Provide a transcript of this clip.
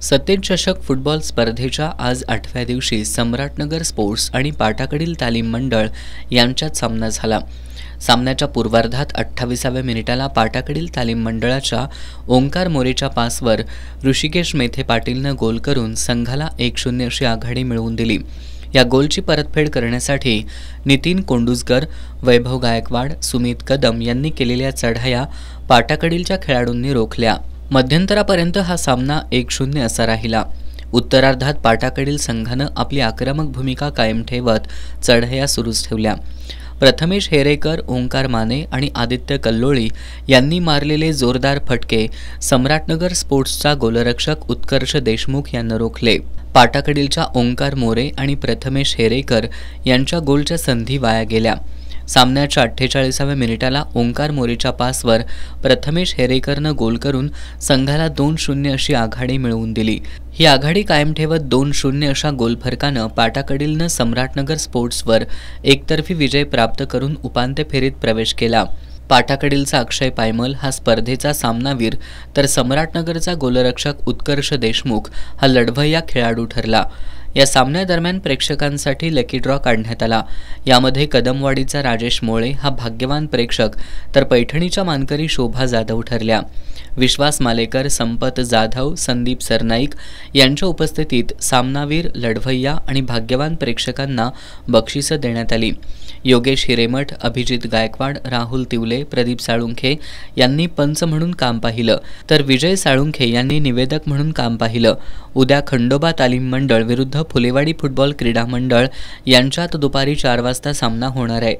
सतेज चषक फुटबॉल स्पर्धेच्या आज 8व्या दिवशी सम्राटनगर स्पोर्ट्स आणि पाटाकडील तालीम मंडळ यांच्यात सामना झाला। सामन्याच्या पूर्वार्धात 28व्या मिनिटाला पाटाकडील तालीम मंडळाच्या ओंकार मोरेच्या पासवर ऋषिकेश मेथे पाटीलनं गोल करून संघाला 1-0 अशी आघाडी मिळवून दिली। या गोलची परतफेड करण्यासाठी नितीन कोंडुसकर, वैभव गायकवाड, सुमित कदम यांनी केलेल्या चढाया पाटाकडीलच्या खेळाडूंनी रोखल्या। मध्यंतरापर्यंत हा सामना 1-0 असा राहिला। उत्तरार्धात पाटाकडील संघानं आपली आक्रमक भूमिका कायम ठेवत चढाया सुरूच ठेवल्या। प्रथमेश हेरेकर, ओंकार माने आणि आदित्य कल्लोळी यांनी मारलेले जोरदार फटके सम्राटनगर स्पोर्ट्सचा गोलरक्षक उत्कर्ष देशमुख यांना रोखले। पाटाकडीलच्या ओंकार मोरे आणि प्रथमेश हेरेकर यांच्या गोलच्या संधी वाया गेल्या। सामन्याच्या 48व्या मिनिटाला ओंकार मोरेच्या पासवर प्रथमेश हेरेकरनं गोल करून संघाला 2-0 अशी आघाडी मिळवून दिली। ही आघाडी कायम ठेवत 2-0 अशा गोलफरकानं पाटाकडीलनं सम्राटनगर स्पोर्ट्सवर एकतर्फी विजय प्राप्त करून उपांत्य फेरीत प्रवेश केला। पाटाकडीलचा अक्षय पायमल हा स्पर्धेचा सामनावीर तर सम्राटनगरचा गोलरक्षक उत्कर्ष देशमुख हा लढवय्या खेळाडू ठरला। या सामन्यादरम्यान प्रेक्षकांसाठी लकी ड्रॉ काढण्यात आला। यामध्ये कदमवाडीचा राजेश मोळे हा भाग्यवान प्रेक्षक तर पैठणीच्या मानकरी शोभा जाधव ठरल्या। विश्वास मालेकर, संपत जाधव, संदीप सरनाईक यांच्या उपस्थितीत सामनावीर, लढवय्या आणि भाग्यवान प्रेक्षकांना बक्षिसं देण्यात आली। योगेश हिरेमठ, अभिजित गायकवाड, राहुल तिवले, प्रदीप साळुंखे यांनी पंच म्हणून काम पाहिलं तर विजय साळुंखे यांनी निवेदक म्हणून काम पाहिलं। उद्या खंडोबा तालीम मंडळ विरुद्ध फुलेवाडी फुटबॉल क्रीडा मंडळ यांच्यात दुपारी 4 वाजता सामना होणार आहे।